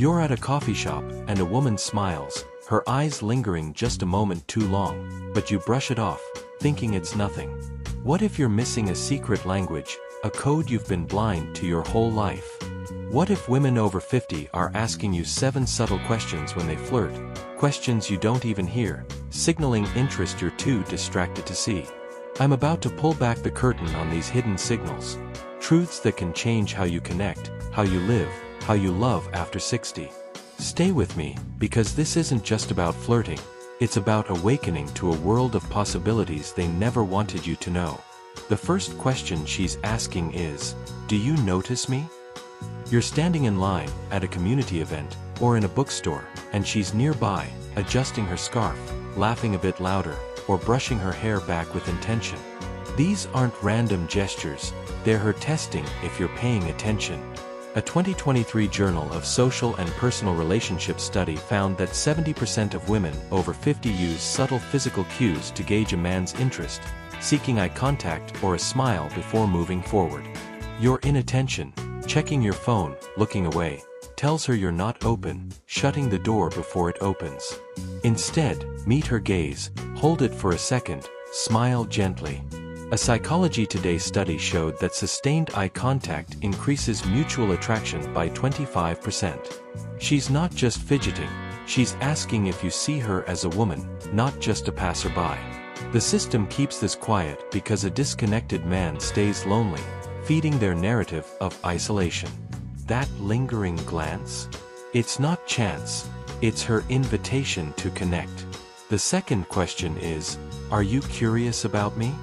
You're at a coffee shop, and a woman smiles, her eyes lingering just a moment too long, but you brush it off, thinking it's nothing. What if you're missing a secret language, a code you've been blind to your whole life? What if women over 50 are asking you 7 subtle questions when they flirt, questions you don't even hear, signaling interest you're too distracted to see? I'm about to pull back the curtain on these hidden signals. Truths that can change how you connect, how you live, how you love after 60. Stay with me, because this isn't just about flirting, it's about awakening to a world of possibilities they never wanted you to know. The first question she's asking is, do you notice me? You're standing in line, at a community event, or in a bookstore, and she's nearby, adjusting her scarf, laughing a bit louder, or brushing her hair back with intention. These aren't random gestures, they're her testing if you're paying attention. A 2023 Journal of Social and Personal Relationships study found that 70% of women over 50 use subtle physical cues to gauge a man's interest, seeking eye contact or a smile before moving forward. Your inattention, checking your phone, looking away, tells her you're not open, shutting the door before it opens. Instead, meet her gaze, hold it for a second, smile gently. A Psychology Today study showed that sustained eye contact increases mutual attraction by 25%. She's not just fidgeting, she's asking if you see her as a woman, not just a passerby. The system keeps this quiet because a disconnected man stays lonely, feeding their narrative of isolation. That lingering glance? It's not chance, it's her invitation to connect. The second question is, are you curious about me?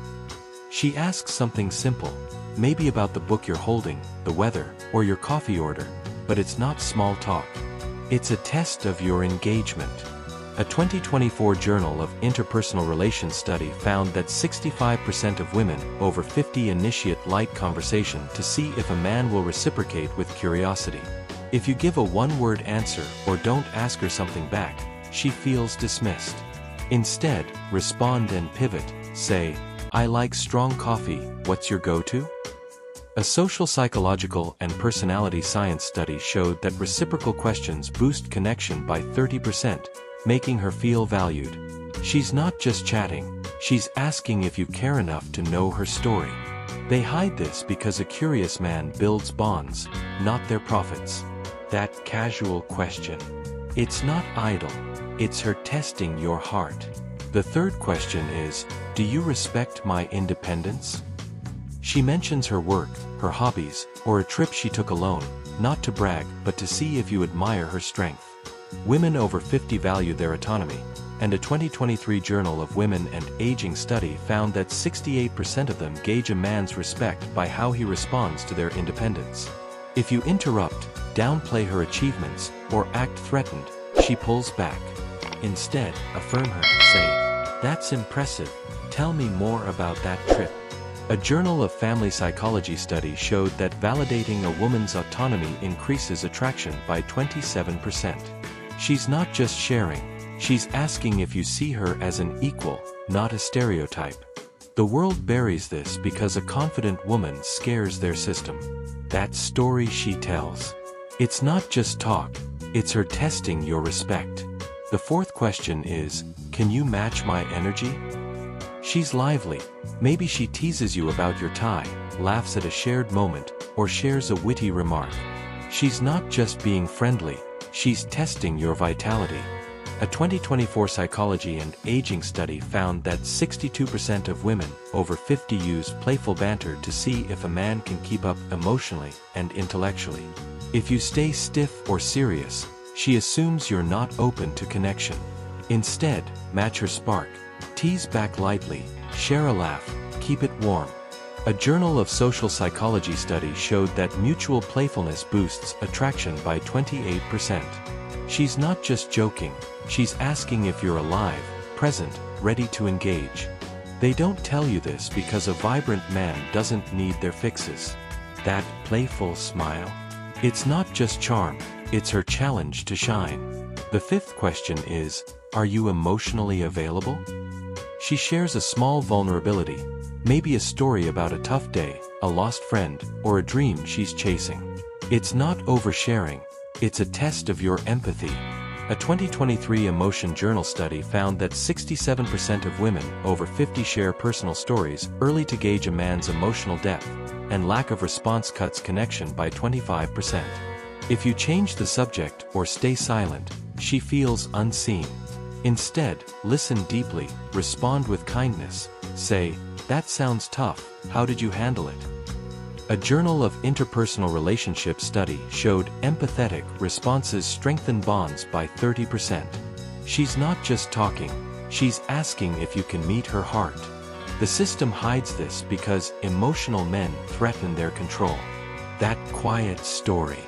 She asks something simple, maybe about the book you're holding, the weather, or your coffee order, but it's not small talk. It's a test of your engagement. A 2024 Journal of Interpersonal Relations study found that 65% of women over 50 initiate light conversation to see if a man will reciprocate with curiosity. If you give a one-word answer or don't ask her something back, she feels dismissed. Instead, respond and pivot, say, I like strong coffee, what's your go-to? A social psychological and personality science study showed that reciprocal questions boost connection by 30%, making her feel valued. She's not just chatting, she's asking if you care enough to know her story. They hide this because a curious man builds bonds, not their profits. That casual question. It's not idle, it's her testing your heart. The third question is, do you respect my independence? She mentions her work, her hobbies, or a trip she took alone, not to brag, but to see if you admire her strength. Women over 50 value their autonomy, and a 2023 Journal of Women and Aging study found that 68% of them gauge a man's respect by how he responds to their independence. If you interrupt, downplay her achievements, or act threatened, she pulls back. Instead, affirm her, say, that's impressive, tell me more about that trip. A Journal of Family Psychology study showed that validating a woman's autonomy increases attraction by 27%. She's not just sharing, she's asking if you see her as an equal, not a stereotype. The world buries this because a confident woman scares their system. That story she tells. It's not just talk, it's her testing your respect. The fourth question is, can you match my energy? She's lively. Maybe she teases you about your tie, laughs at a shared moment, or shares a witty remark. She's not just being friendly, she's testing your vitality. A 2024 Psychology and Aging study found that 62% of women over 50 use playful banter to see if a man can keep up emotionally and intellectually. If you stay stiff or serious, she assumes you're not open to connection. Instead, match her spark. Tease back lightly, share a laugh, keep it warm. A Journal of Social Psychology study showed that mutual playfulness boosts attraction by 28%. She's not just joking, she's asking if you're alive, present, ready to engage. They don't tell you this because a vibrant man doesn't need their fixes. That playful smile? It's not just charm, it's her challenge to shine. The fifth question is, are you emotionally available? She shares a small vulnerability, maybe a story about a tough day, a lost friend, or a dream she's chasing. It's not oversharing, It's a test of your empathy. A 2023 emotion journal study found that 67% of women over 50 share personal stories early to gauge a man's emotional depth, and lack of response cuts connection by 25%. If you change the subject or stay silent, she feels unseen. Instead, listen deeply, respond with kindness, say, "That sounds tough, how did you handle it?" A Journal of Interpersonal Relationships study showed empathetic responses strengthen bonds by 30%. She's not just talking, she's asking if you can meet her heart. The system hides this because emotional men threaten their control. That quiet story.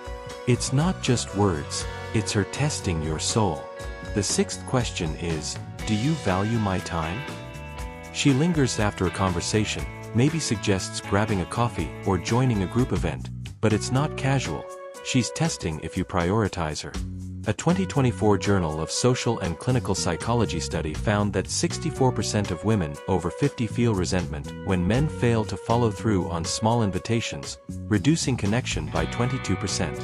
It's not just words, it's her testing your soul. The sixth question is, do you value my time? She lingers after a conversation, maybe suggests grabbing a coffee or joining a group event, but it's not casual. She's testing if you prioritize her. A 2024 Journal of Social and Clinical Psychology study found that 64% of women over 50 feel resentment when men fail to follow through on small invitations, reducing connection by 22%.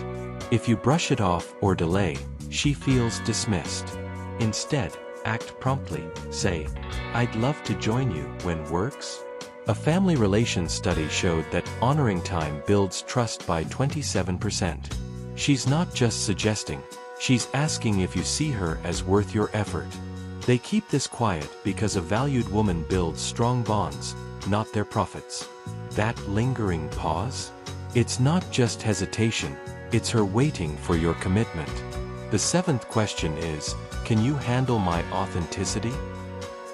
If you brush it off or delay, she feels dismissed. Instead, act promptly. Say, "I'd love to join you when works." A family relations study showed that honoring time builds trust by 27%. She's not just suggesting, she's asking if you see her as worth your effort. They keep this quiet because a valued woman builds strong bonds, not their profits. That lingering pause? It's not just hesitation, it's her waiting for your commitment. The seventh question is, can you handle my authenticity?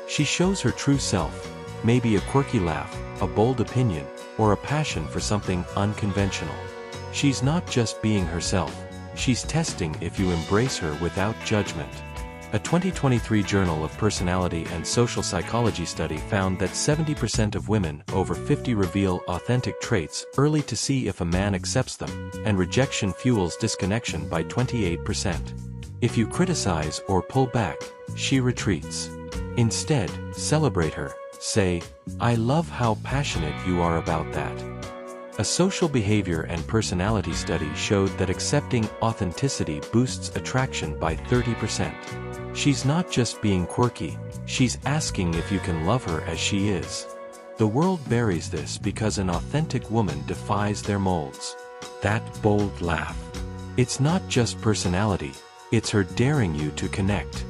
She shows her true self. Maybe a quirky laugh, a bold opinion, or a passion for something unconventional. She's not just being herself, she's testing if you embrace her without judgment. A 2023 Journal of Personality and Social Psychology study found that 70% of women over 50 reveal authentic traits early to see if a man accepts them, and rejection fuels disconnection by 28%. If you criticize or pull back, she retreats. Instead, celebrate her. Say, "I love how passionate you are about that." A social behavior and personality study showed that accepting authenticity boosts attraction by 30%. She's not just being quirky, she's asking if you can love her as she is. The world buries this because an authentic woman defies their molds. That bold laugh. It's not just personality, it's her daring you to connect.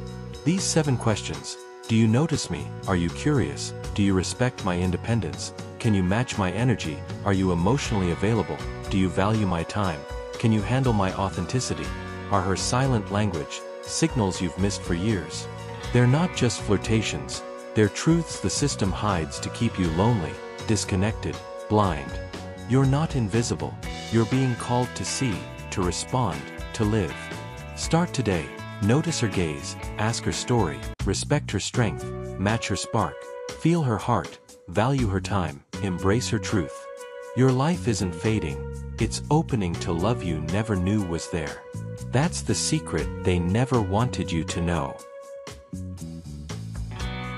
These 7 questions. Do you notice me? Are you curious? Do you respect my independence? Can you match my energy? Are you emotionally available? Do you value my time? Can you handle my authenticity? Are her silent language signals you've missed for years? They're not just flirtations, they're truths the system hides to keep you lonely, disconnected, blind. You're not invisible, you're being called to see, to respond, to live. Start today. Notice her gaze, ask her story, respect her strength, match her spark, feel her heart, value her time, embrace her truth. Your life isn't fading, it's opening to love you never knew was there. That's the secret they never wanted you to know.